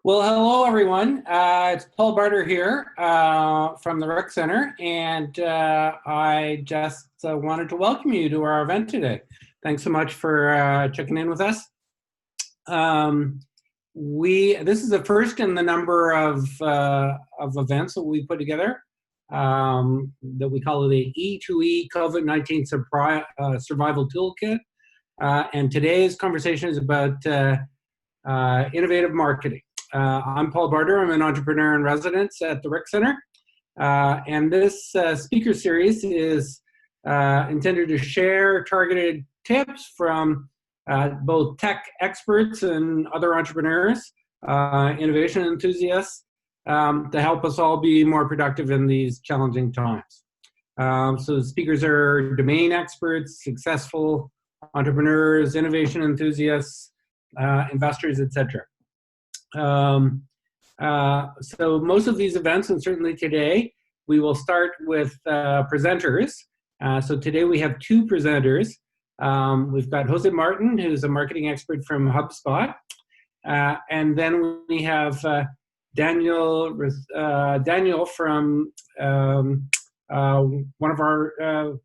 Well, hello everyone. It's Paul Barter here from the RIC Centre, and I just wanted to welcome you to our event today. Thanks so much for checking in with us. This is the first in the number of events that we put together that we call the E2E COVID-19 Survival Toolkit. And today's conversation is about innovative marketing. I'm Paul Barter. I'm an entrepreneur in residence at the RIC Centre. And this speaker series is intended to share targeted tips from both tech experts and other entrepreneurs, innovation enthusiasts, to help us all be more productive in these challenging times. So the speakers are domain experts, successful entrepreneurs, innovation enthusiasts, investors, etc. So most of these events, and certainly today, we will start with presenters. So today we have two presenters. We've got Jose Martin, who's a marketing expert from HubSpot. And then we have Daniel from one of our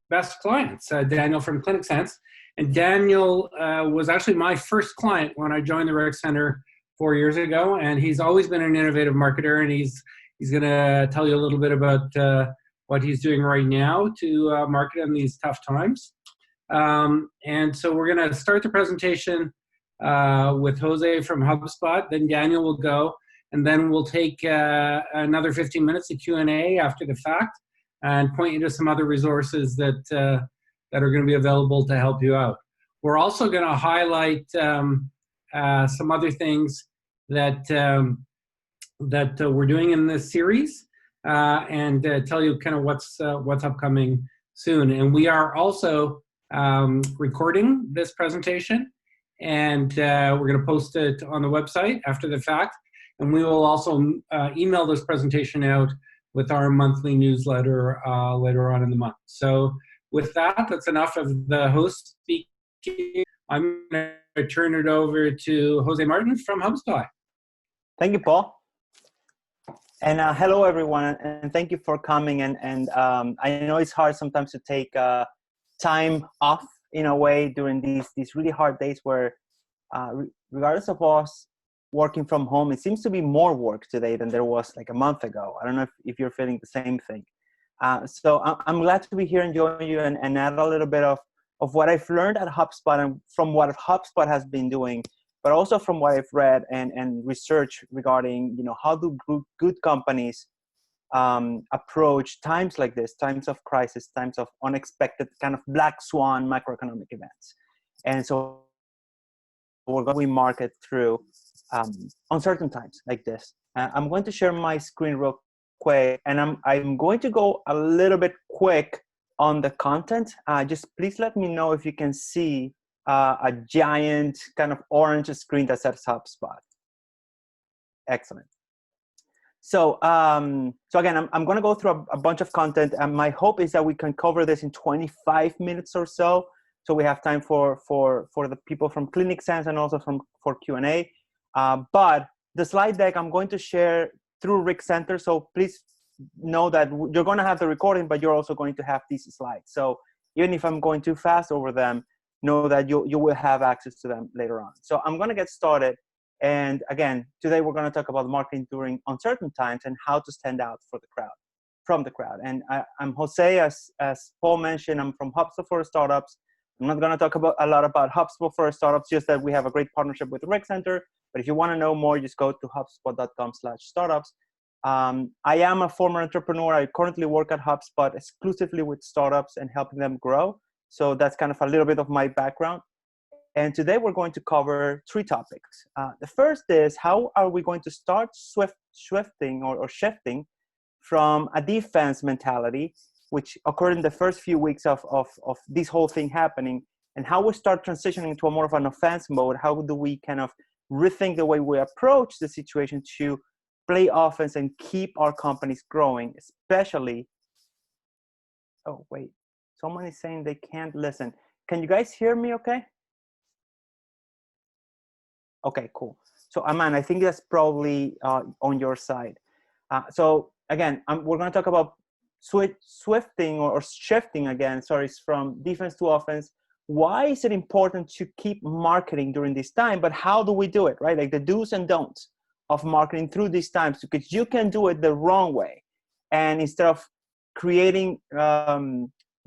best clients, Daniel from ClinicSense. And Daniel was actually my first client when I joined the RIC Centre 4 years ago, and he's always been an innovative marketer, and he's going to tell you a little bit about what he's doing right now to market in these tough times. And so we're going to start the presentation with Jose from HubSpot, then Daniel will go, and then we'll take another 15 minutes of Q&A after the fact and point you to some other resources that are going to be available to help you out. We're also going to highlight some other things that we're doing in this series and tell you kind of what's upcoming soon. And we are also recording this presentation, and we're going to post it on the website after the fact. And we will also email this presentation out with our monthly newsletter later on in the month. So with that, that's enough of the host speaking. I'm going to turn it over to Jose Martin from HubSpot. Thank you, Paul. And hello, everyone, and thank you for coming. And I know it's hard sometimes to take time off in a way during these really hard days where, regardless of us working from home, it seems to be more work today than there was like a month ago. I don't know if you're feeling the same thing. So I'm glad to be here and join you and add a little bit of what I've learned at HubSpot and from what HubSpot has been doing, but also from what I've read and research regarding, how do good companies approach times like this, times of crisis, times of unexpected kind of black swan macroeconomic events. And so we're going to market through uncertain times like this. I'm going to share my screen real quick, and I'm going to go a little bit quick on the content. Just please let me know if you can see a giant kind of orange screen that says HubSpot. Excellent. So again, I'm going to go through a bunch of content, and my hope is that we can cover this in 25 minutes or so. So we have time for the people from ClinicSense and also for Q&A. But the slide deck I'm going to share through RIC Centre. So please know that you're going to have the recording, but you're also going to have these slides. So even if I'm going too fast over them, know that you will have access to them later on. So I'm going to get started. And again, today we're going to talk about marketing during uncertain times and how to stand out from the crowd. And I'm Jose, as Paul mentioned. I'm from HubSpot for Startups. I'm not going to talk a lot about HubSpot for Startups, just that we have a great partnership with the RIC Centre. But if you want to know more, just go to hubspot.com/startups. I am a former entrepreneur. I currently work at HubSpot exclusively with startups and helping them grow. So that's kind of a little bit of my background. And today we're going to cover three topics. The first is, how are we going to start shifting from a defense mentality, which occurred in the first few weeks of this whole thing happening, and how we start transitioning to a more of an offense mode. How do we kind of rethink the way we approach the situation to play offense and keep our companies growing, especially, oh wait, someone is saying they can't listen. Can you guys hear me okay? Okay, cool. So Aman, I think that's probably on your side. So again, we're going to talk about shifting again, sorry, from defense to offense. Why is it important to keep marketing during this time? But how do we do it, right? Like the do's and don'ts of marketing through these times, because you can do it the wrong way. And instead of creating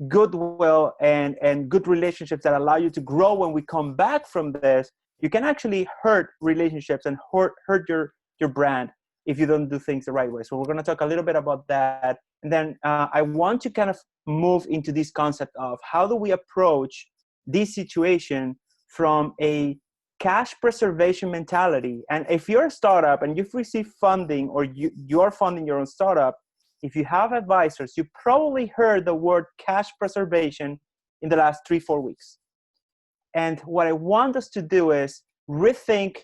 goodwill and good relationships that allow you to grow when we come back from this, you can actually hurt relationships and hurt your brand if you don't do things the right way. So we're going to talk a little bit about that. And then I want to kind of move into this concept of how do we approach this situation from a cash preservation mentality. And if you're a startup and you've received funding, or you're funding your own startup, if you have advisors, you probably heard the word cash preservation in the last 3-4 weeks. And what I want us to do is rethink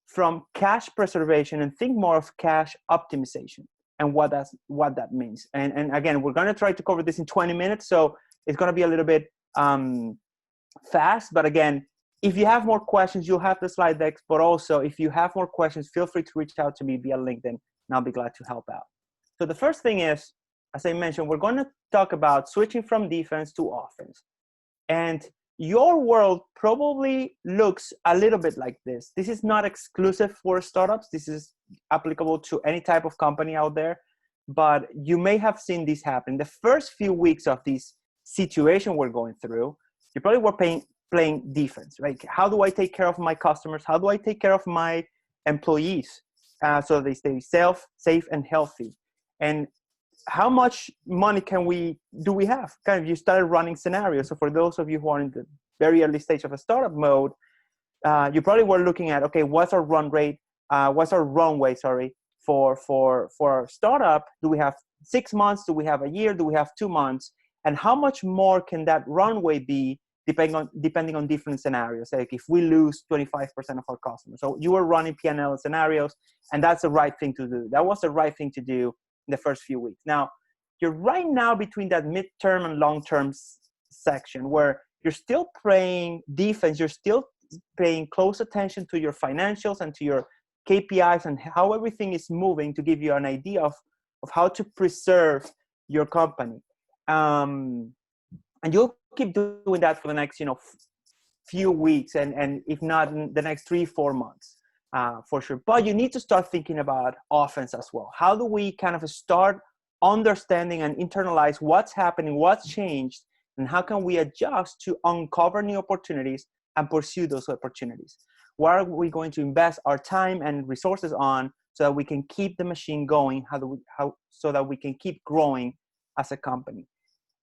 from cash preservation and think more of cash optimization and what that means. And again, we're going to try to cover this in 20 minutes. So it's going to be a little bit fast, but again, if you have more questions, you'll have the slide decks, but also if you have more questions, feel free to reach out to me via LinkedIn and I'll be glad to help out. So the first thing is, as I mentioned, we're going to talk about switching from defense to offense. And your world probably looks a little bit like this. This is not exclusive for startups. This is applicable to any type of company out there, but you may have seen this happen. The first few weeks of this situation we're going through, you probably were playing defense, right? How do I take care of my customers? How do I take care of my employees so they stay safe and healthy? And how much money do we have? Kind of, you started running scenarios. So for those of you who are in the very early stage of a startup mode, you probably were looking at, okay, what's our run rate? What's our runway, for our startup? Do we have 6 months? Do we have a year? Do we have 2 months? And how much more can that runway be depending on different scenarios? Like if we lose 25% of our customers. So you were running P&L scenarios, and that's the right thing to do. That was the right thing to do in the first few weeks. Now, you're right now between that midterm and long-term section where you're still playing defense. You're still paying close attention to your financials and to your KPIs and how everything is moving to give you an idea of how to preserve your company. And you'll keep doing that for the next, few weeks, and if not in the next 3-4 months, for sure. But you need to start thinking about offense as well. How do we kind of start understanding and internalize what's happening, what's changed, and how can we adjust to uncover new opportunities and pursue those opportunities? Where are we going to invest our time and resources on so that we can keep the machine going? So that we can keep growing as a company?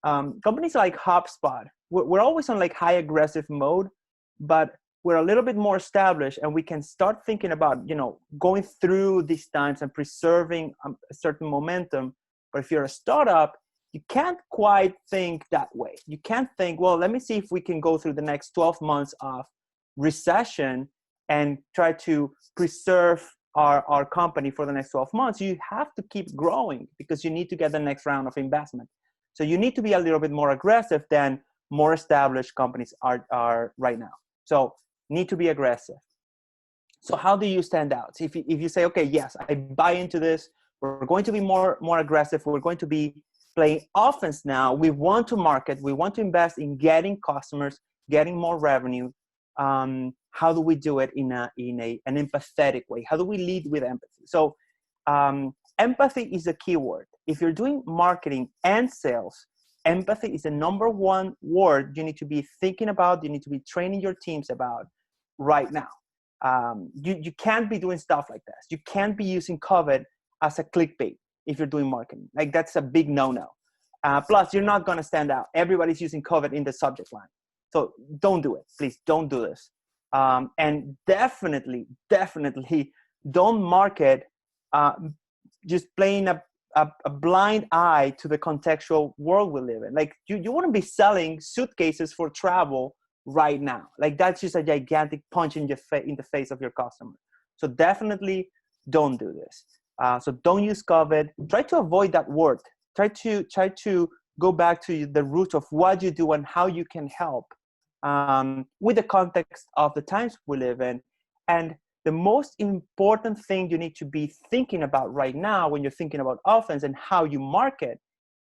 Companies like HubSpot, we're always on like high aggressive mode, but we're a little bit more established, and we can start thinking about, going through these times and preserving a certain momentum. But if you're a startup, you can't quite think that way. You can't think, well, let me see if we can go through the next 12 months of recession and try to preserve our company for the next 12 months. You have to keep growing because you need to get the next round of investment. So you need to be a little bit more aggressive than more established companies are right now. So need to be aggressive. So how do you stand out? If you say, okay, yes, I buy into this, we're going to be more aggressive, we're going to be playing offense now, we want to market, we want to invest in getting customers, getting more revenue. How do we do it in an empathetic way? How do we lead with empathy? So empathy is a key word. If you're doing marketing and sales, empathy is the number one word you need to be thinking about, you need to be training your teams about right now. You can't be doing stuff like this. You can't be using COVID as a clickbait if you're doing marketing. Like, that's a big no-no. Plus, you're not going to stand out. Everybody's using COVID in the subject line. So don't do it. Please don't do this. And definitely don't market just playing a blind eye to the contextual world we live in. Like, you wouldn't be selling suitcases for travel right now. Like, that's just a gigantic punch in the face of your customer. So definitely don't do this. So don't use COVID. Try to avoid that word. Try to go back to the root of what you do and how you can help with the context of the times we live in. And the most important thing you need to be thinking about right now when you're thinking about offense and how you market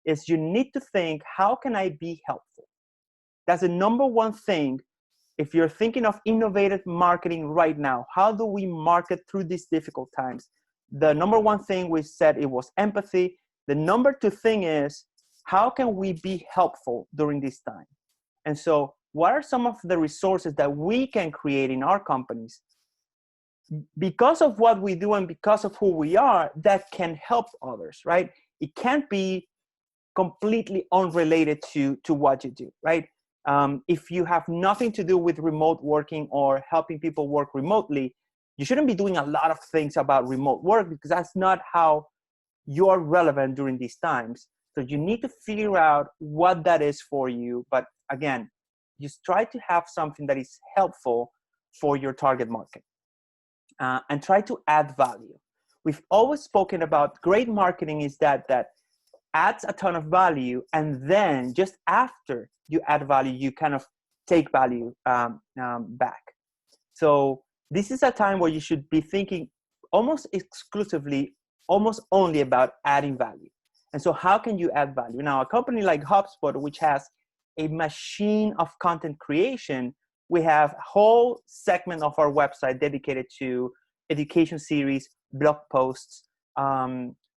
is you need to think, how can I be helpful? That's the number one thing. If you're thinking of innovative marketing right now, how do we market through these difficult times? The number one thing we said, it was empathy. The number two thing is, how can we be helpful during this time? And so what are some of the resources that we can create in our companies because of what we do and because of who we are that can help others, right? It can't be completely unrelated to what you do, right? If you have nothing to do with remote working or helping people work remotely, you shouldn't be doing a lot of things about remote work because that's not how you're relevant during these times. So you need to figure out what that is for you. But again, just try to have something that is helpful for your target market and try to add value. We've always spoken about great marketing is that adds a ton of value, and then just after you add value, you kind of take value back. So this is a time where you should be thinking almost exclusively, almost only about adding value. And so how can you add value? Now, a company like HubSpot, which has a machine of content creation, we have a whole segment of our website dedicated to education series, blog posts,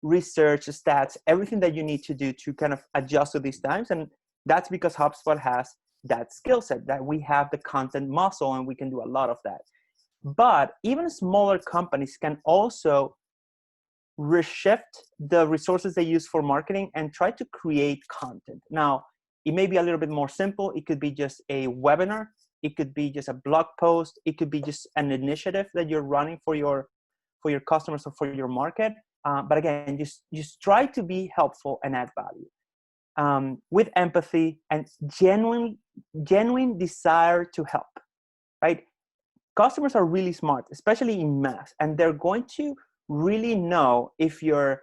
research, stats, everything that you need to do to kind of adjust to these times. And that's because HubSpot has that skill set, that we have the content muscle and we can do a lot of that. But even smaller companies can also reshift the resources they use for marketing and try to create content. Now, it may be a little bit more simple. It could be just a webinar. It could be just a blog post. It could be just an initiative that you're running for your customers or for your market. But again, just try to be helpful and add value with empathy and genuine desire to help, right? Customers are really smart, especially in mass, and they're going to really know if you're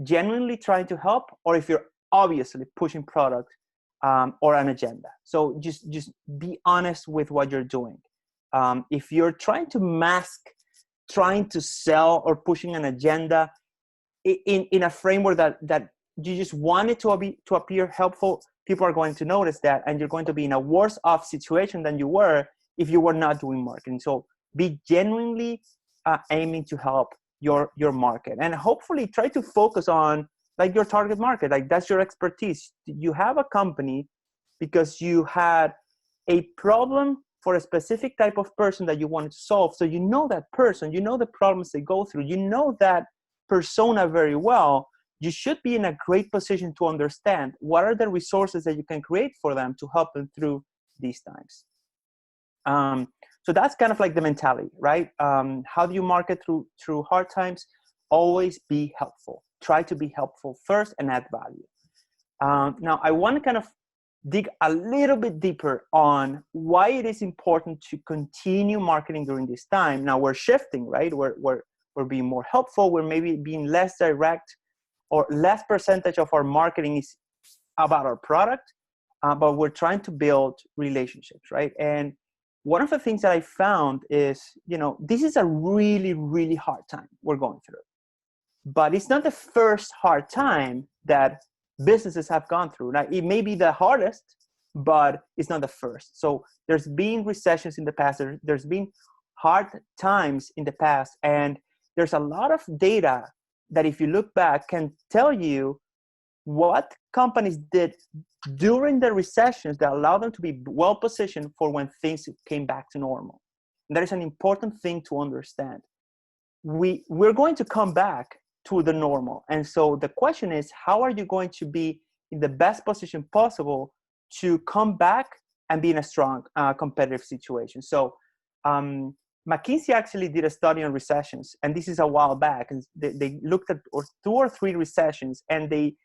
genuinely trying to help or if you're obviously pushing product or an agenda. So just be honest with what you're doing. If you're trying to mask, trying to sell or pushing an agenda in a framework that you just want it to appear helpful, people are going to notice that, and you're going to be in a worse off situation than you were if you were not doing marketing. So be genuinely aiming to help your market, and hopefully try to focus on like your target market. Like that's your expertise. You have a company because you had a problem for a specific type of person that you wanted to solve. So you know that person, you know the problems they go through, you know that persona very well. You should be in a great position to understand what are the resources that you can create for them to help them through these times. So that's kind of like the mentality, right? How do you market through hard times? Always be helpful. Try to be helpful first and add value. Now, I want to kind of dig a little bit deeper on why it is important to continue marketing during this time. Now we're shifting, right? We're being more helpful. We're maybe being less direct, or less percentage of our marketing is about our product, but we're trying to build relationships, right? And one of the things that I found is, this is a really, really hard time we're going through. But it's not the first hard time that businesses have gone through. Now, it may be the hardest, but it's not the first. So there's been recessions in the past. There's been hard times in the past. And there's a lot of data that if you look back can tell you what companies did during the recessions that allowed them to be well positioned for when things came back to normal. And that is an important thing to understand. We're going to come back to the normal. And so the question is, how are you going to be in the best position possible to come back and be in a strong competitive situation? So McKinsey actually did a study on recessions, and this is a while back, and they looked at 2 or 3 recessions, and they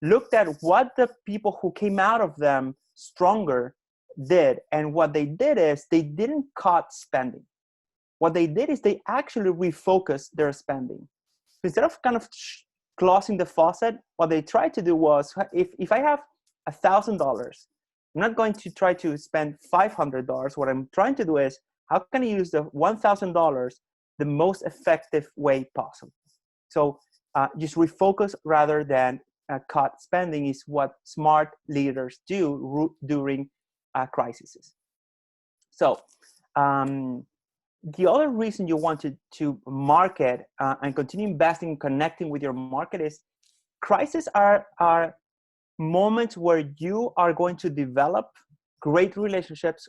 looked at what the people who came out of them stronger did. And what they did is they didn't cut spending. What they did is they actually refocused their spending. Instead of kind of closing the faucet, what they tried to do was, if I have $1,000, I'm not going to try to spend $500. What I'm trying to do is, how can I use the $1,000 the most effective way possible. So just refocus rather than cut spending is what smart leaders do during crises. So the other reason you want to market and continue investing and connecting with your market is crises are moments where you are going to develop great relationships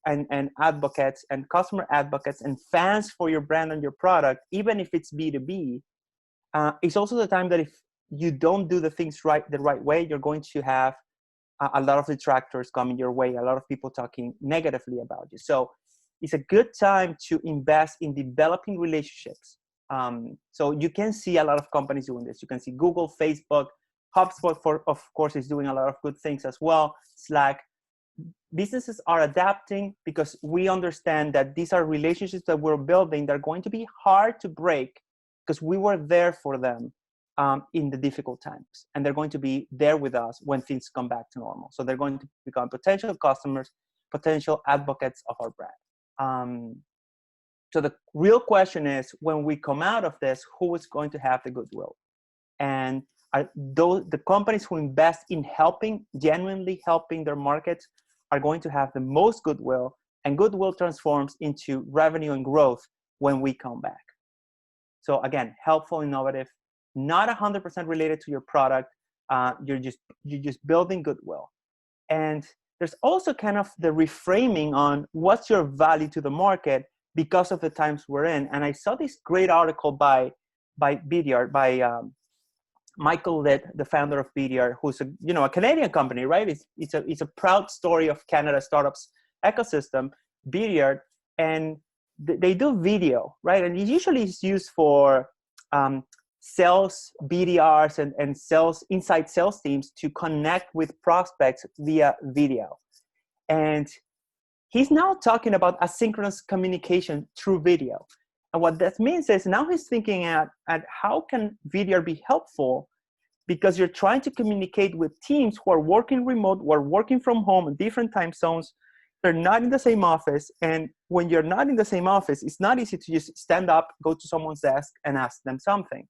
and advocates and customer advocates and fans for your brand and your product, even if it's B2B. It's also the time that if you don't do the things the right way, you're going to have a lot of detractors coming your way, a lot of people talking negatively about you. So it's a good time to invest in developing relationships. So you can see a lot of companies doing this. You can see Google, Facebook, HubSpot, of course, is doing a lot of good things as well. Slack. Businesses are adapting because we understand that these are relationships that we're building. They're going to be hard to break because we were there for them in the difficult times. And they're going to be there with us when things come back to normal. So they're going to become potential customers, potential advocates of our brand. So the real question is, when we come out of this, who is going to have the goodwill? And the companies who invest in genuinely helping their markets are going to have the most goodwill, and goodwill transforms into revenue and growth when we come back. So again, helpful, innovative, not 100% related to your product. You're just building goodwill. And there's also kind of the reframing on what's your value to the market because of the times we're in. And I saw this great article by BDR, by Michael Litt, the founder of BDR, who's a Canadian company, right? It's a proud story of Canada's startups ecosystem, BDR, and they do video, right? And it usually is used for sales BDRs and inside sales teams to connect with prospects via video. And he's now talking about asynchronous communication through video. And what that means is now he's thinking at how can VDR be helpful, because you're trying to communicate with teams who are working remote, who are working from home in different time zones. They're not in the same office. And when you're not in the same office, it's not easy to just stand up, go to someone's desk and ask them something.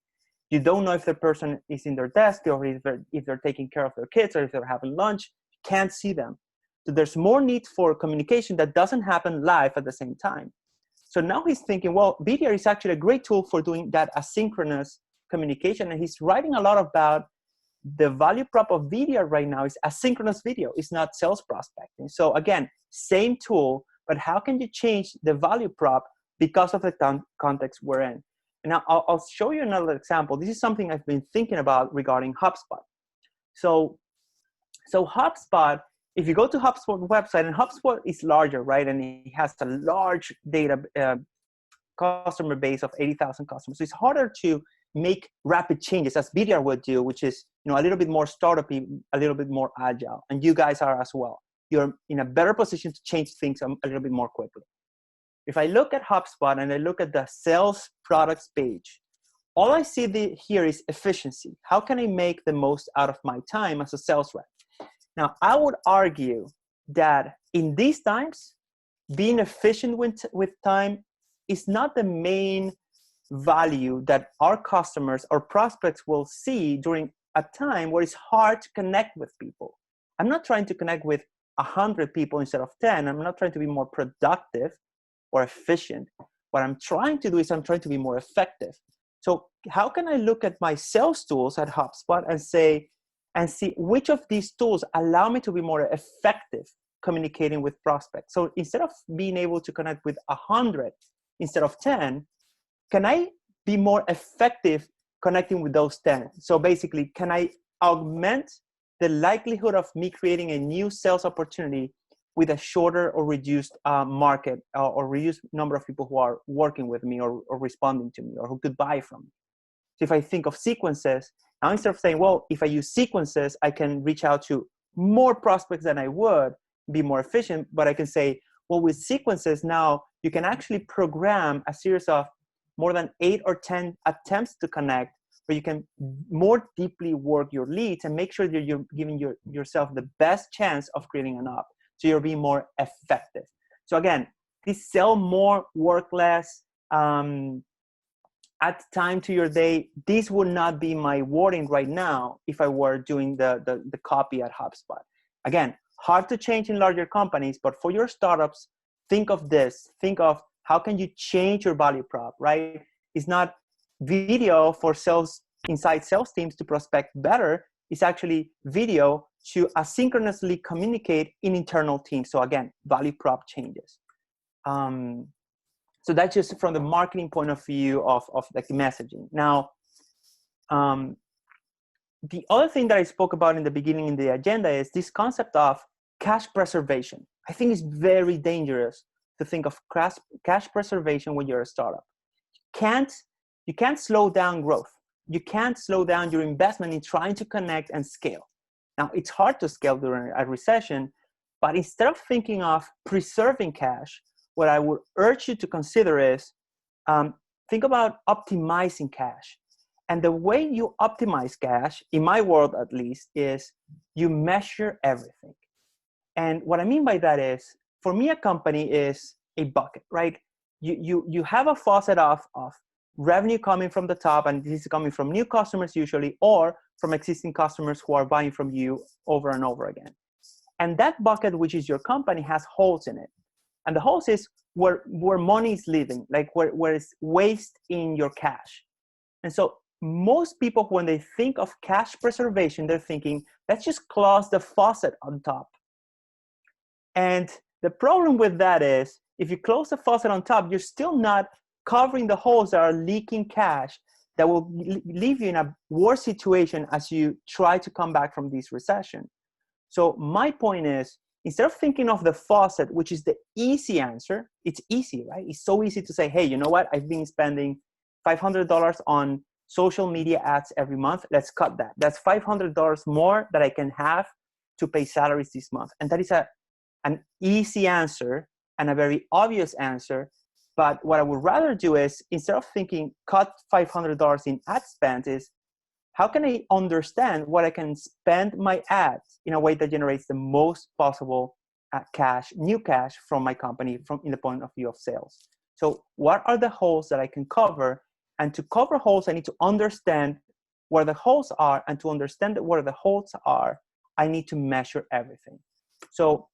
You don't know if the person is in their desk or if they're taking care of their kids or if they're having lunch. You can't see them. So there's more need for communication that doesn't happen live at the same time. So now he's thinking, well, VDR is actually a great tool for doing that asynchronous communication. And he's writing a lot about the value prop of VDR right now is asynchronous video. It's not sales prospecting. So again, same tool, but how can you change the value prop because of the context we're in? And now I'll show you another example. This is something I've been thinking about regarding HubSpot. So HubSpot, if you go to HubSpot website, and HubSpot is larger, right? And it has a large data customer base of 80,000 customers. So it's harder to make rapid changes as BDR would do, which is a little bit more startup-y, a little bit more agile. And you guys are as well. You're in a better position to change things a little bit more quickly. If I look at HubSpot and I look at the sales products page, all I see here is efficiency. How can I make the most out of my time as a sales rep? Now, I would argue that in these times, being efficient with time is not the main value that our customers or prospects will see during a time where it's hard to connect with people. I'm not trying to connect with 100 people instead of 10. I'm not trying to be more productive or efficient. What I'm trying to do is I'm trying to be more effective. So how can I look at my sales tools at HubSpot and see which of these tools allow me to be more effective communicating with prospects? So instead of being able to connect with 100 instead of 10, can I be more effective connecting with those 10? So basically, can I augment the likelihood of me creating a new sales opportunity with a shorter or reduced market or reduced number of people who are working with me or responding to me or who could buy from me? So if I think of sequences, now instead of saying, well, if I use sequences, I can reach out to more prospects than I would, be more efficient, but I can say, well, with sequences now, you can actually program a series of more than 8 or 10 attempts to connect, where you can more deeply work your leads and make sure that you're giving yourself the best chance of creating an up. So you're being more effective. So again, this sell more, work less add time to your day. This would not be my wording right now if I were doing the copy at HubSpot. Again, hard to change in larger companies, but for your startups, think of this. Think of how can you change your value prop, right? It's not video for sales inside sales teams to prospect better. It's actually video to asynchronously communicate in internal teams. So again, value prop changes. So that's just from the marketing point of view of like messaging. Now, the other thing that I spoke about in the beginning in the agenda is this concept of cash preservation. I think it's very dangerous to think of cash preservation when you're a startup. You can't slow down growth. You can't slow down your investment in trying to connect and scale. Now, it's hard to scale during a recession, but instead of thinking of preserving cash, what I would urge you to consider is think about optimizing cash. And the way you optimize cash, in my world at least, is you measure everything. And what I mean by that is, for me, a company is a bucket, right? You have a faucet of revenue coming from the top, and this is coming from new customers usually, or from existing customers who are buying from you over and over again. And that bucket, which is your company, has holes in it. And the holes is where money is living, like where it's waste in your cash. And so most people, when they think of cash preservation, they're thinking, let's just close the faucet on top. And the problem with that is, if you close the faucet on top, you're still not covering the holes that are leaking cash that will leave you in a worse situation as you try to come back from this recession. So my point is, instead of thinking of the faucet, which is the easy answer, it's easy, right? It's so easy to say, hey, you know what? I've been spending $500 on social media ads every month. Let's cut that. That's $500 more that I can have to pay salaries this month. And that is an easy answer and a very obvious answer. But what I would rather do is, instead of thinking cut $500 in ad spend, is how can I understand what I can spend my ads in a way that generates the most possible new cash from my company in the point of view of sales. So what are the holes that I can cover? And to cover holes, I need to understand where the holes are. And to understand where the holes are, I need to measure everything. So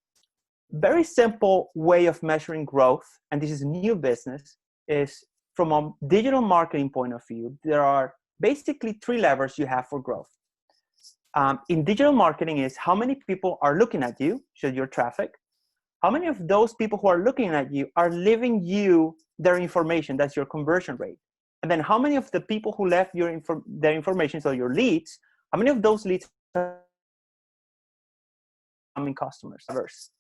very simple way of measuring growth, and this is new business, is from a digital marketing point of view, there are basically 3 levers you have for growth. In digital marketing is how many people are looking at you, so your traffic. How many of those people who are looking at you are leaving you their information, that's your conversion rate. And then how many of the people who left their information, so your leads, how many of those leads are becoming customers?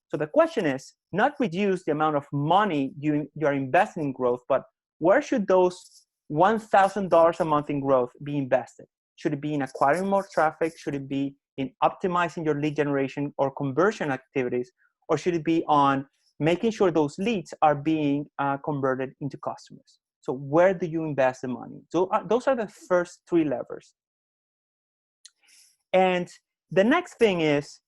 So the question is not reduce the amount of money you are investing in growth, but where should those $1,000 a month in growth be invested? Should it be in acquiring more traffic? Should it be in optimizing your lead generation or conversion activities? Or should it be on making sure those leads are being converted into customers? So where do you invest the money? So those are the first 3 levers. And the next thing is,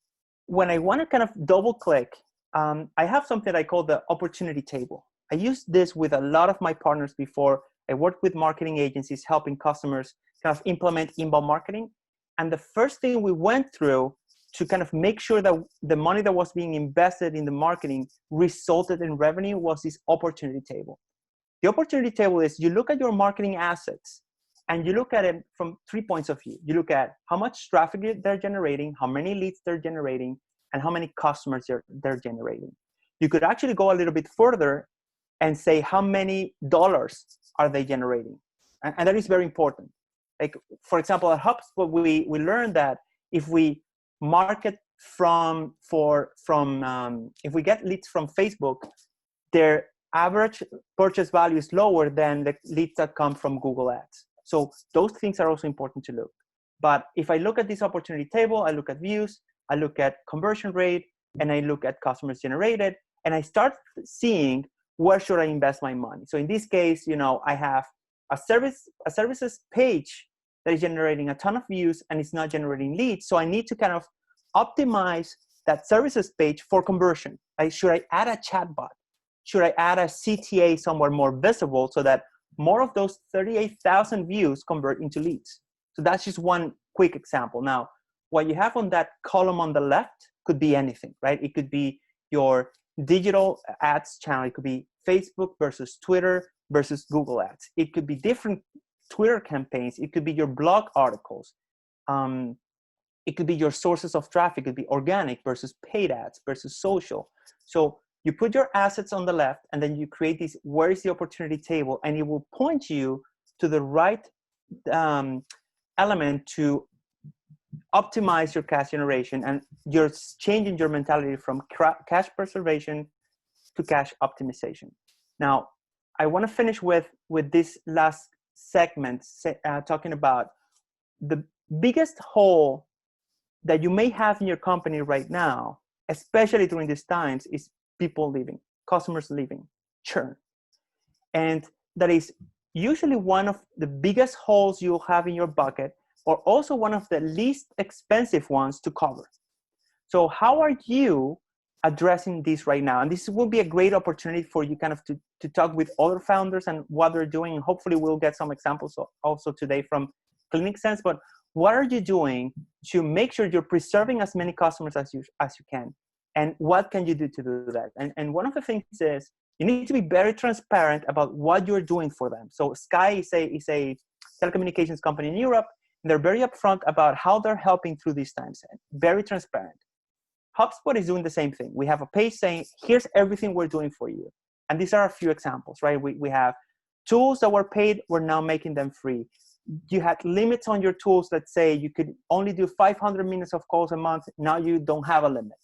when I want to kind of double click, I have something I call the opportunity table. I used this with a lot of my partners before. I worked with marketing agencies helping customers kind of implement inbound marketing. And the first thing we went through to kind of make sure that the money that was being invested in the marketing resulted in revenue was this opportunity table. The opportunity table is, you look at your marketing assets and you look at it from 3 points of view. You look at how much traffic they're generating, how many leads they're generating, and how many customers they're generating. You could actually go a little bit further and say, how many dollars are they generating? And that is very important. Like, for example, at HubSpot, we learned that if we market if we get leads from Facebook, their average purchase value is lower than the leads that come from Google Ads. So those things are also important to look. But if I look at this opportunity table, I look at views, I look at conversion rate, and I look at customers generated, and I start seeing where should I invest my money. So in this case, I have a services page that is generating a ton of views and it's not generating leads. So I need to kind of optimize that services page for conversion. Should I add a chatbot? should I add a CTA somewhere more visible so that more of those 38,000 views convert into leads? So that's just one quick example. Now, what you have on that column on the left could be anything, right? It could be your digital ads channel. It could be Facebook versus Twitter versus Google ads. It could be different Twitter campaigns. It could be your blog articles. It could be your sources of traffic. It could be organic versus paid ads versus social. So you put your assets on the left, and then you create this where is the opportunity table, and it will point you to the right element to optimize your cash generation, and you're changing your mentality from cash preservation to cash optimization. Now, I want to finish with this last segment, talking about the biggest hole that you may have in your company right now, especially during these times, is people leaving, customers leaving, churn. And that is usually one of the biggest holes you'll have in your bucket, or also one of the least expensive ones to cover. So how are you addressing this right now? And this will be a great opportunity for you kind of to talk with other founders and what they're doing. And hopefully we'll get some examples also today from ClinicSense. But what are you doing to make sure you're preserving as many customers as you can? And what can you do to do that? And one of the things is you need to be very transparent about what you're doing for them. So Sky is a telecommunications company in Europe. And they're very upfront about how they're helping through these times, and very transparent. HubSpot is doing the same thing. We have a page saying, here's everything we're doing for you. And these are a few examples, right? We have tools that were paid, we're now making them free. You had limits on your tools that say you could only do 500 minutes of calls a month. Now you don't have a limit.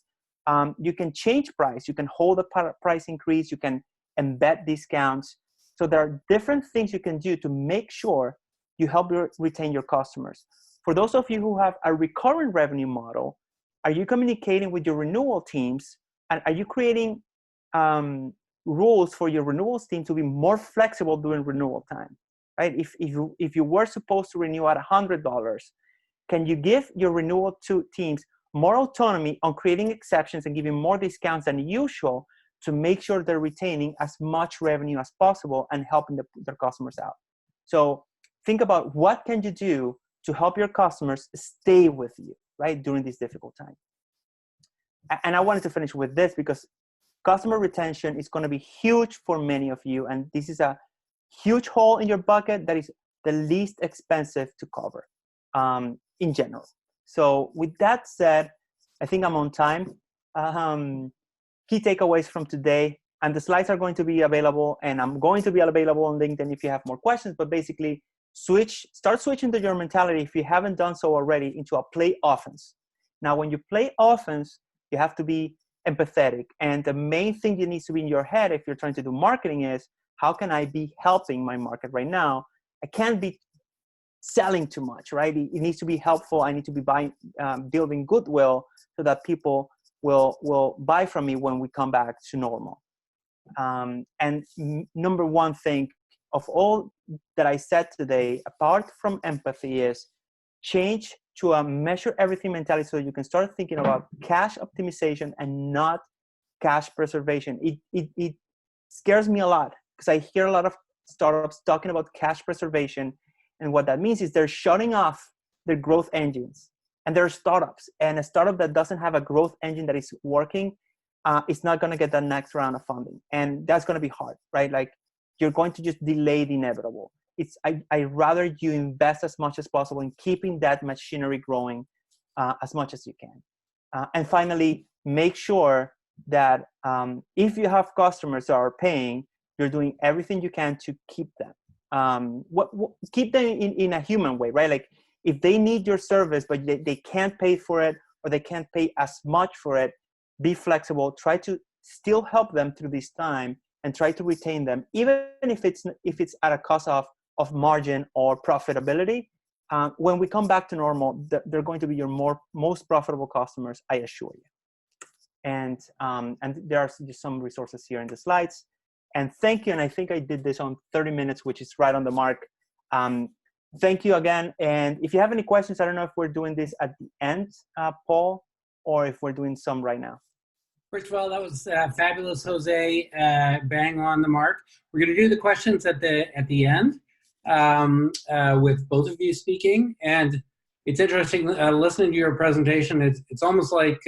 You can change price. You can hold a price increase. You can embed discounts. So there are different things you can do to make sure you help retain your customers. For those of you who have a recurring revenue model, are you communicating with your renewal teams? And are you creating rules for your renewals team to be more flexible during renewal time? Right? If you were supposed to renew at $100, can you give your renewal teams more autonomy on creating exceptions and giving more discounts than usual to make sure they're retaining as much revenue as possible and helping their customers out? So think about what can you do to help your customers stay with you, right, during this difficult time. And I wanted to finish with this because customer retention is going to be huge for many of you. And this is a huge hole in your bucket that is the least expensive to cover in general. So with that said, I think I'm on time. Key takeaways from today, and the slides are going to be available, and I'm going to be available on LinkedIn if you have more questions, but basically start switching to your mentality, if you haven't done so already, into a play offense. Now, when you play offense, you have to be empathetic. And the main thing that needs to be in your head if you're trying to do marketing is, how can I be helping my market right now? I can't be selling too much, right? It needs to be helpful. I need to be building goodwill so that people will buy from me when we come back to normal. And number one thing of all that I said today, apart from empathy, is change to a measure everything mentality so you can start thinking about cash optimization and not cash preservation. It scares me a lot because I hear a lot of startups talking about cash preservation. And what that means is they're shutting off their growth engines. And they're startups. And a startup that doesn't have a growth engine that is working is not going to get that next round of funding. And that's going to be hard, right? Like, you're going to just delay the inevitable. I rather you invest as much as possible in keeping that machinery growing as much as you can. And finally, make sure that if you have customers that are paying, you're doing everything you can to keep them. Keep them in a human way, right? Like, if they need your service, but they can't pay for it, or they can't pay as much for it, be flexible. Try to still help them through this time and try to retain them, even if it's at a cost of margin or profitability. When we come back to normal, they're going to be your most profitable customers, I assure you. And there are just some resources here in the slides. And thank you. And I think I did this on 30 minutes, which is right on the mark. Thank you again. And if you have any questions, I don't know if we're doing this at the end, Paul, or if we're doing some right now. First of all, that was fabulous, Jose. Bang on the mark. We're going to do the questions at the end with both of you speaking. And it's interesting listening to your presentation. It's almost like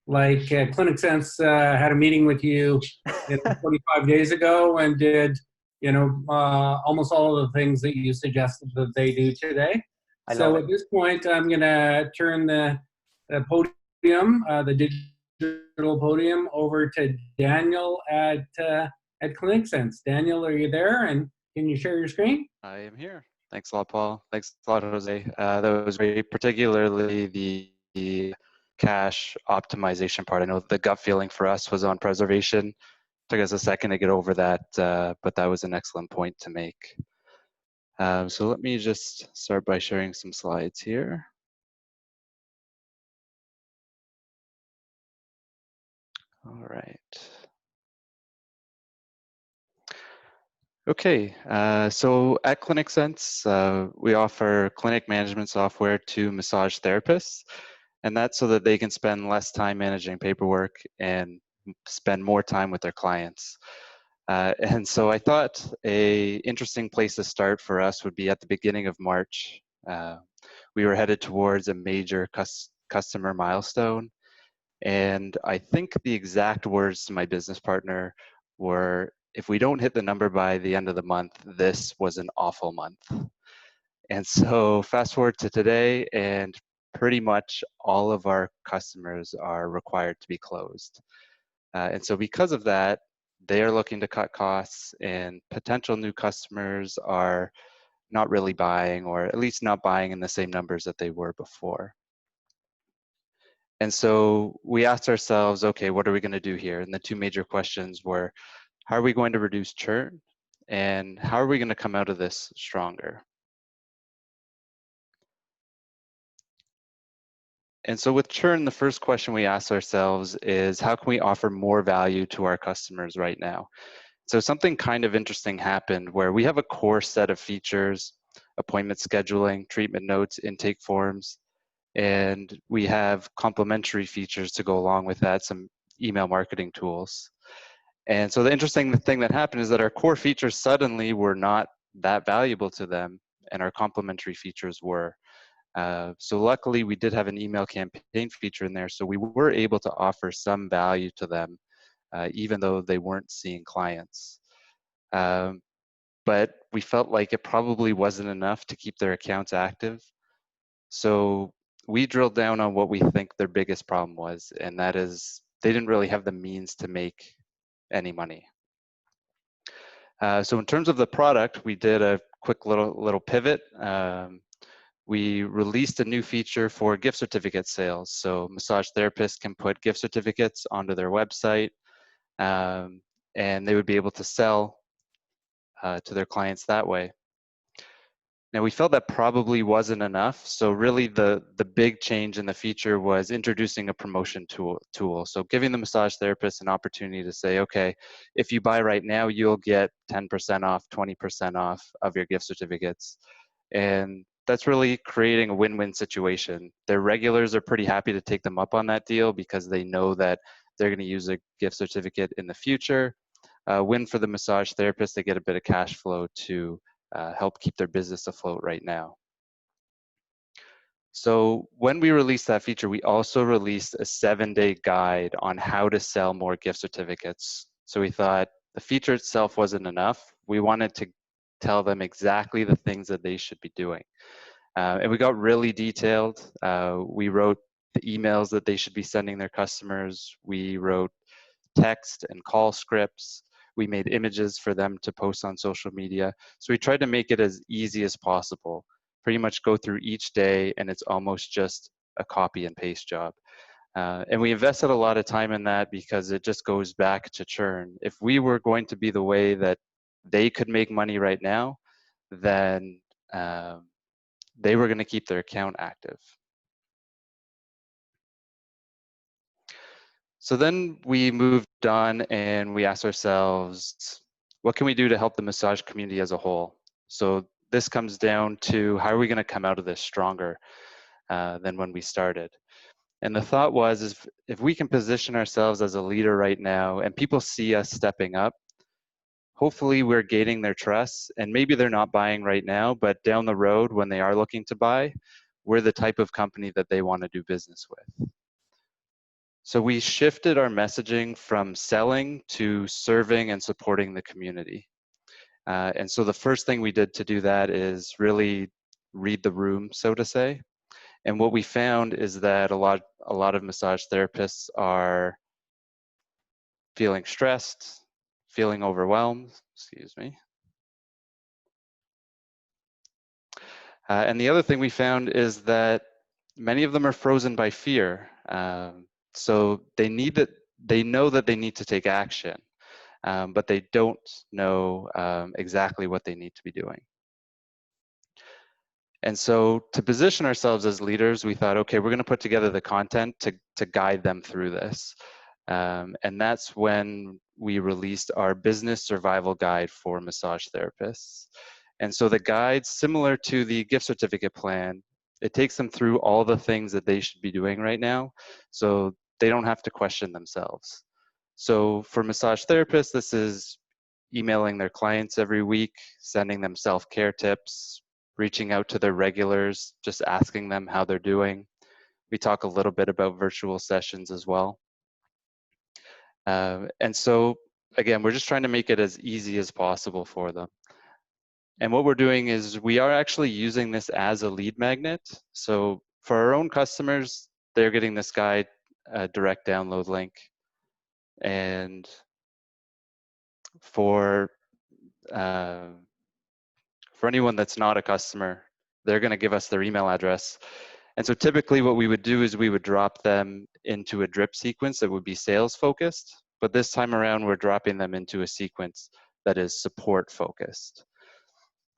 ClinicSense had a meeting with you 45 days ago and did almost all of the things that you suggested that they do today. So at this point, I'm going to turn the podium, the digital podium, over to Daniel at ClinicSense. Daniel, are you there? And can you share your screen? I am here. Thanks a lot, Paul. Thanks a lot, Jose. That was great, particularly the cache optimization part. I know the gut feeling for us was on preservation. Took us a second to get over that, but that was an excellent point to make. So let me just start by sharing some slides here. All right. Okay, so at ClinicSense, we offer clinic management software to massage therapists, and that's so that they can spend less time managing paperwork and spend more time with their clients. And so I thought a interesting place to start for us would be at the beginning of March. We were headed towards a major customer milestone, and I think the exact words to my business partner were, if we don't hit the number by the end of the month, this was an awful month. And so fast forward to today, and pretty much all of our customers are required to be closed. And so because of that, they are looking to cut costs, and potential new customers are not really buying, or at least not buying in the same numbers that they were before. And so we asked ourselves, okay, what are we going to do here? And the two major questions were, how are we going to reduce churn? And how are we going to come out of this stronger? And so with churn, the first question we asked ourselves is, how can we offer more value to our customers right now? So something kind of interesting happened where we have a core set of features, appointment scheduling, treatment notes, intake forms, and we have complementary features to go along with that, some email marketing tools. And so the interesting thing that happened is that our core features suddenly were not that valuable to them, and our complementary features were. So luckily we did have an email campaign feature in there, so we were able to offer some value to them, even though they weren't seeing clients. But we felt like it probably wasn't enough to keep their accounts active. So we drilled down on what we think their biggest problem was, and that is they didn't really have the means to make any money. So in terms of the product, we did a quick little pivot. We released a new feature for gift certificate sales. So massage therapists can put gift certificates onto their website, and they would be able to sell to their clients that way. Now we felt that probably wasn't enough, so really the big change in the feature was introducing a promotion tool. So giving the massage therapist an opportunity to say, okay, if you buy right now, you'll get 10% off, 20% off of your gift certificates. And that's really creating a win-win situation. Their regulars are pretty happy to take them up on that deal because they know that they're going to use a gift certificate in the future. Win for the massage therapist, they get a bit of cash flow to help keep their business afloat right now. So when we released that feature, we also released a 7-day guide on how to sell more gift certificates. So we thought the feature itself wasn't enough. We wanted to tell them exactly the things that they should be doing. And we got really detailed. We wrote the emails that they should be sending their customers. We wrote text and call scripts. We made images for them to post on social media. So we tried to make it as easy as possible. Pretty much go through each day and it's almost just a copy and paste job. And we invested a lot of time in that because it just goes back to churn. If we were going to be the way that they could make money right now, then they were going to keep their account active. So then we moved on and we asked ourselves, what can we do to help the massage community as a whole? So this comes down to how are we going to come out of this stronger than when we started? And the thought was, if we can position ourselves as a leader right now and people see us stepping up, hopefully we're gaining their trust, and maybe they're not buying right now, but down the road when they are looking to buy, we're the type of company that they want to do business with. So we shifted our messaging from selling to serving and supporting the community. And so the first thing we did to do that is really read the room, so to say. And what we found is that a lot of massage therapists are feeling stressed, feeling overwhelmed, excuse me. And the other thing we found is that many of them are frozen by fear. So they know that they need to take action, but they don't know exactly what they need to be doing. And so to position ourselves as leaders, we thought, okay, we're going to put together the content to guide them through this. And that's when we released our business survival guide for massage therapists. And so the guide, similar to the gift certificate plan, it takes them through all the things that they should be doing right now, so they don't have to question themselves. So for massage therapists, this is emailing their clients every week, sending them self-care tips, reaching out to their regulars, just asking them how they're doing. We talk a little bit about virtual sessions as well. And so, again, we're just trying to make it as easy as possible for them. And what we're doing is we are actually using this as a lead magnet. So for our own customers, they're getting this guide, direct download link. And for anyone that's not a customer, they're going to give us their email address. And so typically what we would do is we would drop them into a drip sequence that would be sales focused. But this time around, we're dropping them into a sequence that is support focused.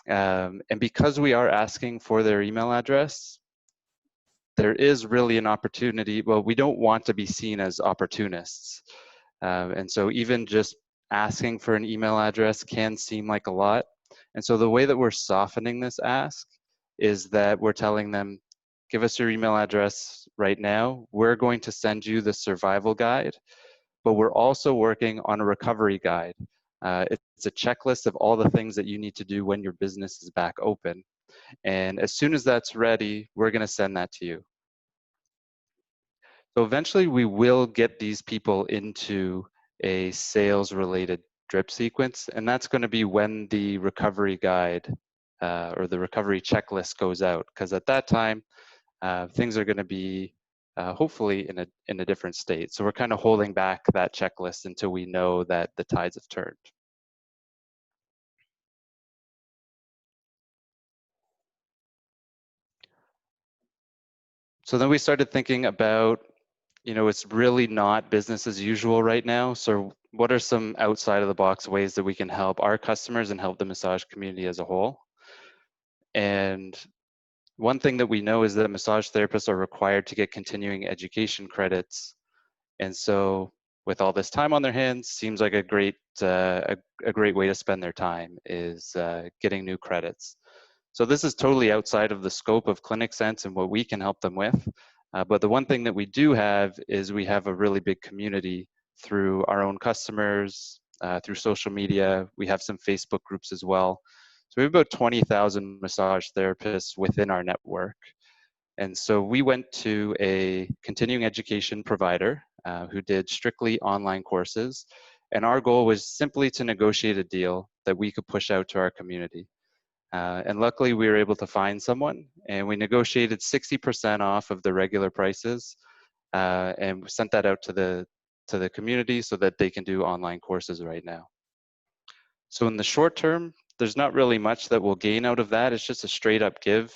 And because we are asking for their email address, there is really an opportunity. Well, we don't want to be seen as opportunists. And so even just asking for an email address can seem like a lot. And so the way that we're softening this ask is that we're telling them, give us your email address right now. We're going to send you the survival guide, but we're also working on a recovery guide. It's a checklist of all the things that you need to do when your business is back open. And as soon as that's ready, we're going to send that to you. So eventually we will get these people into a sales related drip sequence, and that's going to be when the recovery guide or the recovery checklist goes out, because at that time things are going to be hopefully in a different state. So we're kind of holding back that checklist until we know that the tides have turned. So then we started thinking about, it's really not business as usual right now. So what are some outside of the box ways that we can help our customers and help the massage community as a whole? And one thing that we know is that massage therapists are required to get continuing education credits. And so with all this time on their hands, seems like a great way to spend their time is getting new credits. So this is totally outside of the scope of ClinicSense and what we can help them with. But the one thing that we do have is we have a really big community through our own customers, through social media. We have some Facebook groups as well. So we have about 20,000 massage therapists within our network. And so we went to a continuing education provider who did strictly online courses. And our goal was simply to negotiate a deal that we could push out to our community. And luckily we were able to find someone, and we negotiated 60% off of the regular prices, and we sent that out to the community so that they can do online courses right now. So in the short term, there's not really much that we'll gain out of that. It's just a straight up give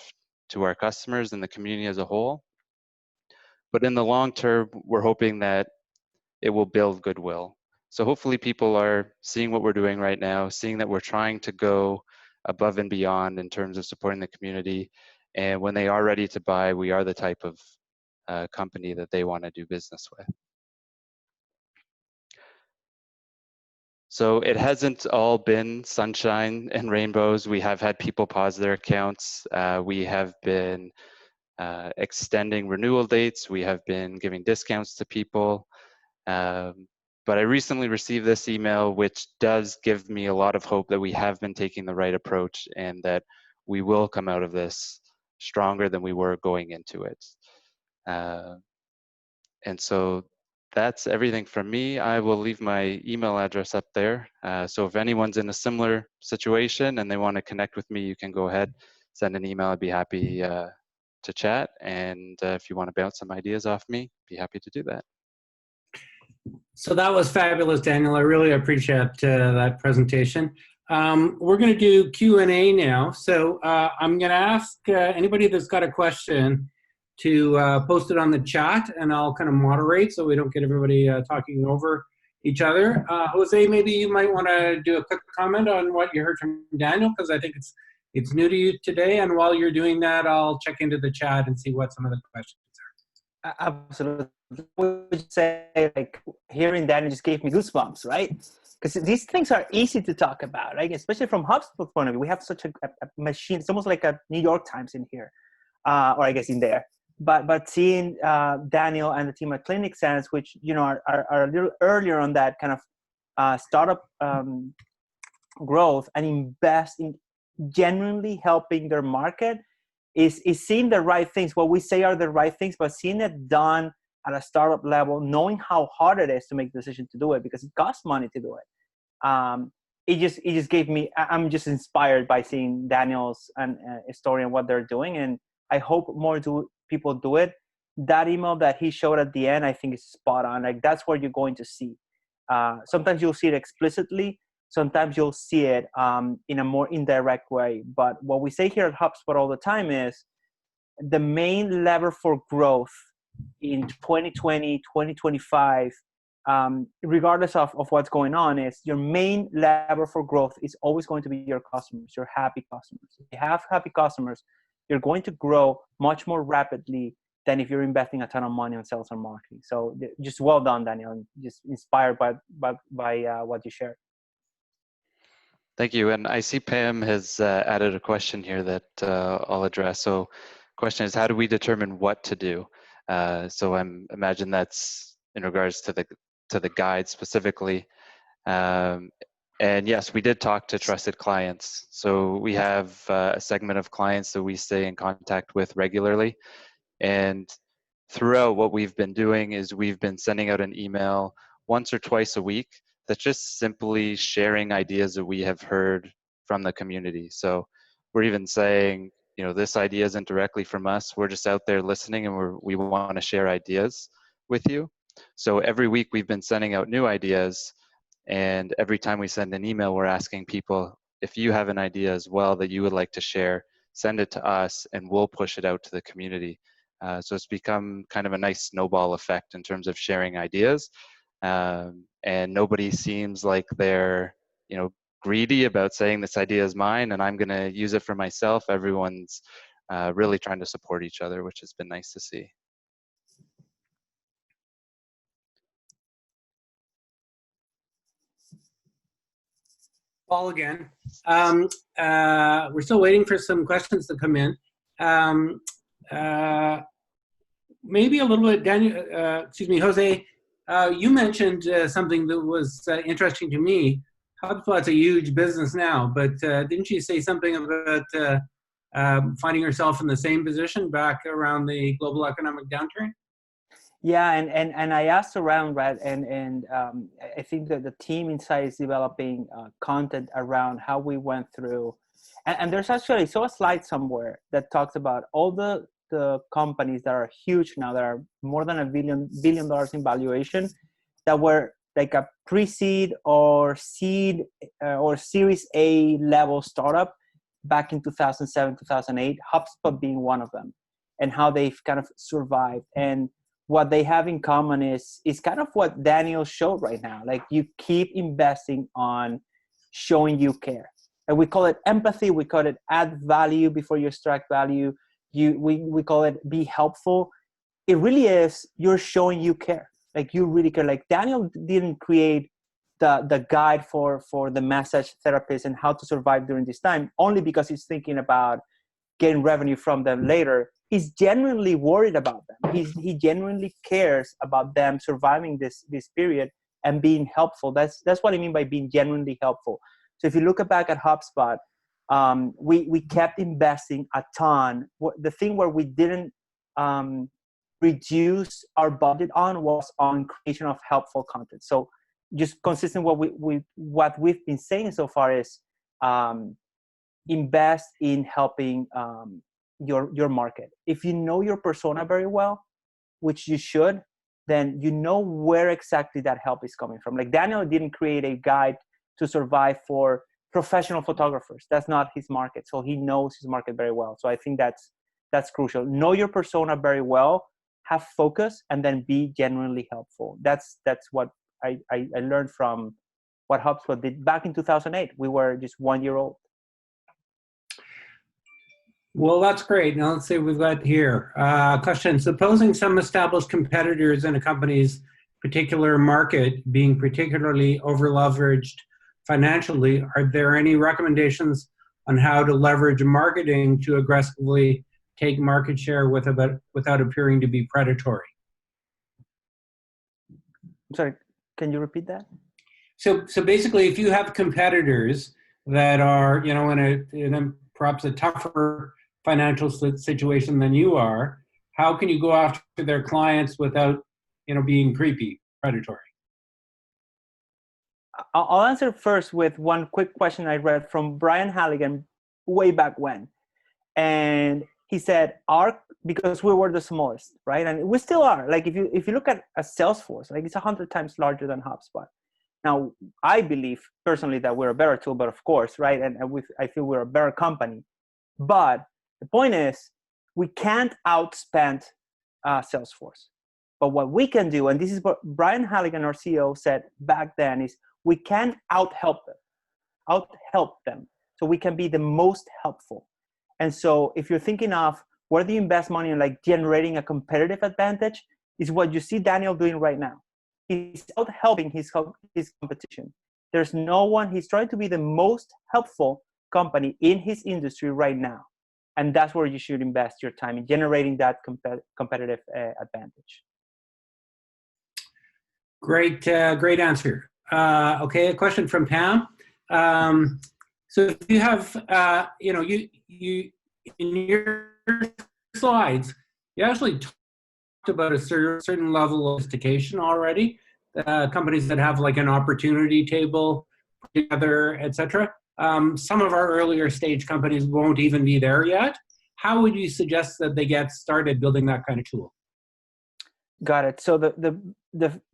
to our customers and the community as a whole. But in the long term, we're hoping that it will build goodwill. So hopefully people are seeing what we're doing right now, seeing that we're trying to go above and beyond in terms of supporting the community. And when they are ready to buy, we are the type of company that they want to do business with. So it hasn't all been sunshine and rainbows. We have had people pause their accounts. We have been extending renewal dates. We have been giving discounts to people. But I recently received this email, which does give me a lot of hope that we have been taking the right approach and that we will come out of this stronger than we were going into it. And so that's everything from me. I will leave my email address up there. So if anyone's in a similar situation and they want to connect with me, you can go ahead, send an email. I'd be happy to chat. And if you want to bounce some ideas off me, be happy to do that. So that was fabulous, Daniel. I really appreciate that presentation. We're going to do Q&A now. So I'm going to ask anybody that's got a question to post it on the chat, and I'll kind of moderate so we don't get everybody talking over each other. Jose, maybe you might want to do a quick comment on what you heard from Daniel, because I think it's new to you today. And while you're doing that, I'll check into the chat and see what some of the questions are. Absolutely. I would say, like, hearing Daniel just gave me goosebumps, right? Because these things are easy to talk about, right? Especially from HubSpot point of view. We have such a machine. It's almost like a New York Times in here, or I guess in there. But seeing Daniel and the team at ClinicSense, which, you know, are a little earlier on that kind of startup growth and invest in genuinely helping their market, is seeing the right things. What we say are the right things, but seeing it done at a startup level, knowing how hard it is to make the decision to do it because it costs money to do it. It just gave me, I'm just inspired by seeing Daniel's story and what they're doing. And I hope more people do it. That email that he showed at the end, I think is spot on. Like, that's what you're going to see. Sometimes you'll see it explicitly. Sometimes you'll see it in a more indirect way. But what we say here at HubSpot all the time is the main lever for growth in 2020, 2025, regardless of what's going on, is your main lever for growth is always going to be your customers, your happy customers. If you have happy customers, you're going to grow much more rapidly than if you're investing a ton of money on sales and marketing. So just well done, Daniel, and just inspired by what you shared. Thank you. And I see Pam has added a question here that I'll address. So question is, how do we determine what to do? So I imagine that's in regards to the guide specifically. And yes, we did talk to trusted clients. So we have a segment of clients that we stay in contact with regularly. And throughout, what we've been doing is we've been sending out an email once or twice a week that's just simply sharing ideas that we have heard from the community. So we're even saying, you know, this idea isn't directly from us. We're just out there listening, and we want to share ideas with you. So every week we've been sending out new ideas, and every time we send an email, we're asking people, if you have an idea as well that you would like to share, send it to us and we'll push it out to the community. So it's become kind of a nice snowball effect in terms of sharing ideas. And nobody seems like they're, you know, greedy about saying this idea is mine and I'm going to use it for myself. Everyone's really trying to support each other, which has been nice to see. Paul again. We're still waiting for some questions to come in. Maybe a little bit, Daniel, Jose, you mentioned something that was interesting to me. HubSpot's a huge business now, but didn't you say something about finding yourself in the same position back around the global economic downturn? Yeah, and I asked around, right, and I think that the team inside is developing content around how we went through, and there's actually, I saw a slide somewhere that talks about all the companies that are huge now, that are more than $1 billion in valuation, that were like a pre-seed or seed or Series A level startup back in 2007, 2008, HubSpot being one of them, and how they've kind of survived. And what they have in common is kind of what Daniel showed right now. Like, you keep investing on showing you care. And we call it empathy. We call it add value before you extract value. We call it be helpful. It really is, you're showing you care. Like, you really care. Like, Daniel didn't create the guide for the massage therapist and how to survive during this time only because he's thinking about getting revenue from them later. he's genuinely worried about them. He genuinely cares about them surviving this period and being helpful. That's what I mean by being genuinely helpful. So if you look back at HubSpot, we kept investing a ton. The thing where we didn't reduce our budget on was on creation of helpful content. So just consistent what we've been saying so far is invest in helping your market. If you know your persona very well, which you should, then you know where exactly that help is coming from. Like Daniel didn't create a guide to survive for professional photographers. That's not his market. So he knows his market very well. So I think that's crucial. Know your persona very well, have focus, and then be genuinely helpful. That's what I learned from what HubSpot did back in 2008. We were just 1 year old. Well, that's great. Now let's see what we've got here. Question, supposing some established competitors in a company's particular market being particularly over-leveraged financially, are there any recommendations on how to leverage marketing to aggressively take market share without appearing to be predatory? I'm sorry, can you repeat that? So basically, if you have competitors that are, in a perhaps a tougher financial situation than you are, how can you go after their clients without, being creepy, predatory? I'll answer first with one quick question I read from Brian Halligan way back when. And he said, because we were the smallest, right? And we still are. Like if you look at a Salesforce, like it's 100 times larger than HubSpot. Now, I believe personally that we're a better tool, but of course, right? And I feel we're a better company. But the point is, we can't outspend Salesforce. But what we can do, and this is what Brian Halligan, our CEO, said back then, is we can out-help them. So we can be the most helpful. And so if you're thinking of where do you invest money in, like generating a competitive advantage, is what you see Daniel doing right now. He's out-helping his competition. There's no one, he's trying to be the most helpful company in his industry right now. And that's where you should invest your time, in generating that competitive advantage. Great answer. Okay, a question from Pam. So if you have, you in your slides, you actually talked about a certain level of sophistication already. Companies that have like an opportunity table together, etc. Some of our earlier stage companies won't even be there yet. How would you suggest that they get started building that kind of tool? Got it. So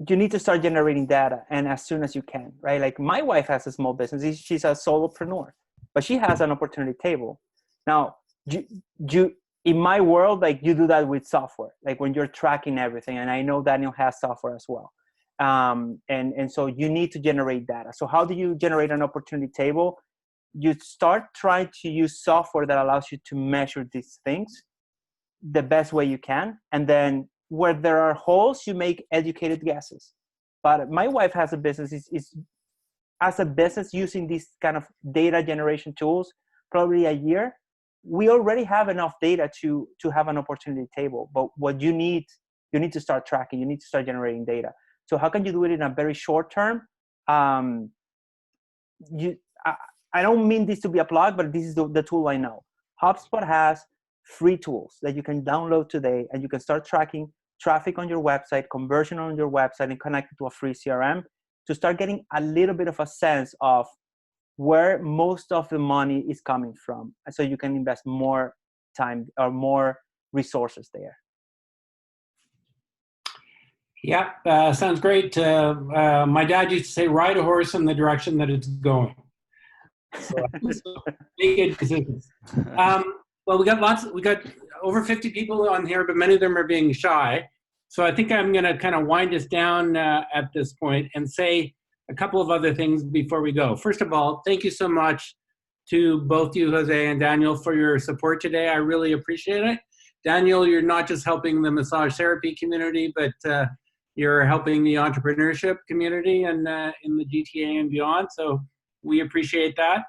you need to start generating data, and as soon as you can, right? Like my wife has a small business. She's a solopreneur, but she has an opportunity table. Now, in my world, like you do that with software, like when you're tracking everything. And I know Daniel has software as well. And so you need to generate data. So how do you generate an opportunity table? You start trying to use software that allows you to measure these things the best way you can. And then where there are holes, you make educated guesses. But my wife has a business, is as a business using these kind of data generation tools, probably a year. We already have enough data to have an opportunity table. But what you need to start tracking, you need to start generating data. So how can you do it in a very short term? I don't mean this to be a plug, but this is the tool I know. HubSpot has free tools that you can download today, and you can start tracking traffic on your website, conversion on your website, and connect it to a free CRM to start getting a little bit of a sense of where most of the money is coming from. So you can invest more time or more resources there. Yeah, sounds great. My dad used to say, ride a horse in the direction that it's going. So, make good decisions. Well, we got over 50 people on here, but many of them are being shy. So I think I'm going to kind of wind us down at this point and say a couple of other things before we go. First of all, thank you so much to both you, Jose and Daniel, for your support today. I really appreciate it. Daniel, you're not just helping the massage therapy community, but you're helping the entrepreneurship community and in the GTA and beyond. So we appreciate that.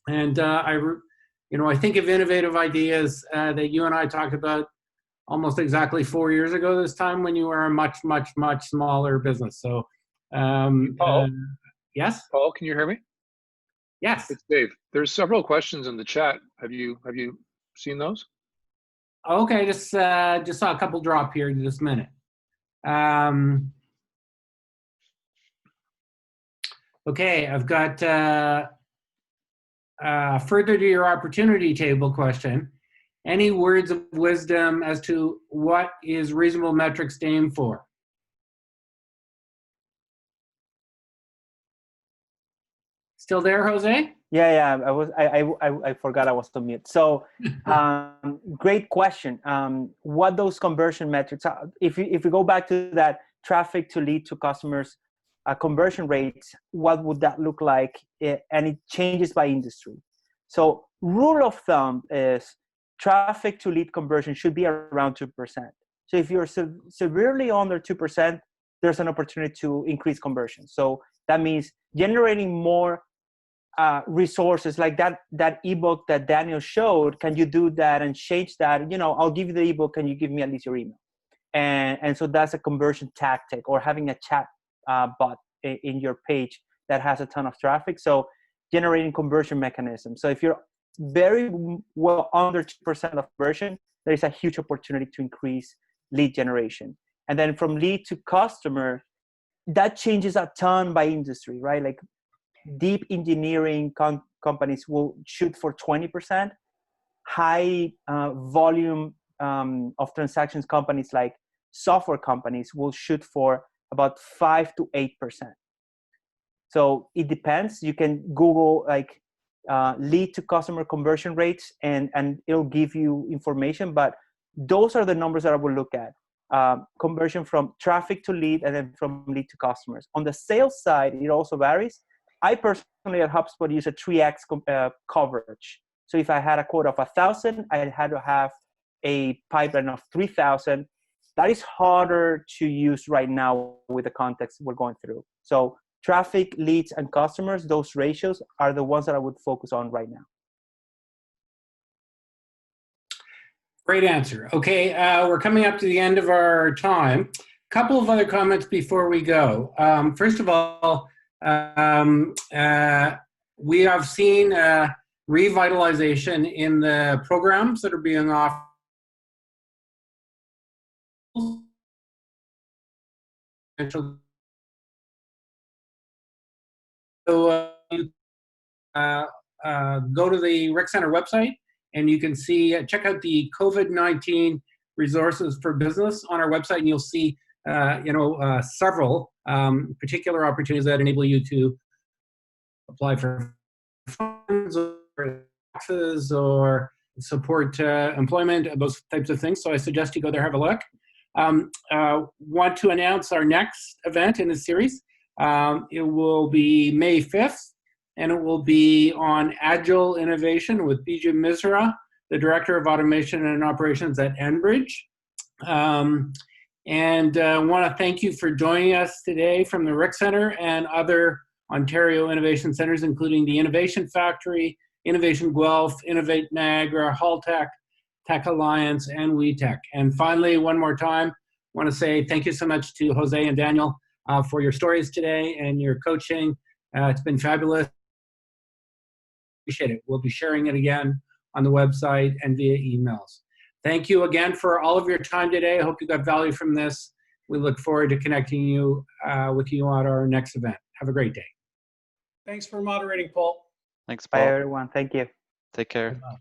And I think of innovative ideas that you and I talked about almost exactly 4 years ago this time, when you were a much, much, much smaller business. So, Paul, yes? Paul, can you hear me? Yes. It's Dave. There's several questions in the chat. Have you seen those? Okay, just saw a couple drop here in just a minute. Okay, I've got further to your opportunity table question. Any words of wisdom as to what is reasonable metrics to aim for? Still there, Jose? Yeah. I forgot I was on mute. So, great question. What those conversion metrics are? If you go back to that traffic to lead to customers, conversion rates, what would that look like? And it changes by industry. So, rule of thumb is traffic to lead conversion should be around 2%. So if you're severely under 2%, there's an opportunity to increase conversion. So that means generating more resources like that ebook that Daniel showed. Can you do that and change that? I'll give you the ebook. Can you give me at least your email? And so that's a conversion tactic, or having a chat bot in your page that has a ton of traffic. So generating conversion mechanisms. So if you're very well under 2% of conversion, there is a huge opportunity to increase lead generation. And then from lead to customer, that changes a ton by industry, right? Like deep engineering companies will shoot for 20%. High volume of transactions companies like software companies will shoot for about 5 to 8%. So it depends. You can Google like lead to customer conversion rates, and it'll give you information, but those are the numbers that I will look at. Conversion from traffic to lead, and then from lead to customers. On the sales side, it also varies. I personally at HubSpot use a 3x coverage. So if I had a quota of 1,000, I had to have a pipeline of 3,000. That is harder to use right now with the context we're going through. So traffic, leads, and customers, those ratios are the ones that I would focus on right now. Great answer. Okay, we're coming up to the end of our time. A couple of other comments before we go. First of all, we have seen revitalization in the programs that are being offered. So go to the RIC Centre website, and you can see, check out the COVID-19 resources for business on our website, and you'll see several particular opportunities that enable you to apply for funds or taxes or support employment, those types of things. So I suggest you go there, have a look. Want to announce our next event in the series. It will be May 5th, and it will be on Agile Innovation with Bijay Misra, the Director of Automation and Operations at Enbridge. And I want to thank you for joining us today from the RIC Centre and other Ontario Innovation Centres, including the Innovation Factory, Innovation Guelph, Innovate Niagara, Haltech, Tech Alliance, and WeTech. And finally, one more time, I want to say thank you so much to Jose and Daniel for your stories today and your coaching. It's been fabulous. Appreciate it. We'll be sharing it again on the website and via emails. Thank you again for all of your time today. I hope you got value from this. We look forward to connecting you with you at our next event. Have a great day. Thanks for moderating, Paul. Thanks, Paul. Bye, everyone. Thank you. Take care. Bye.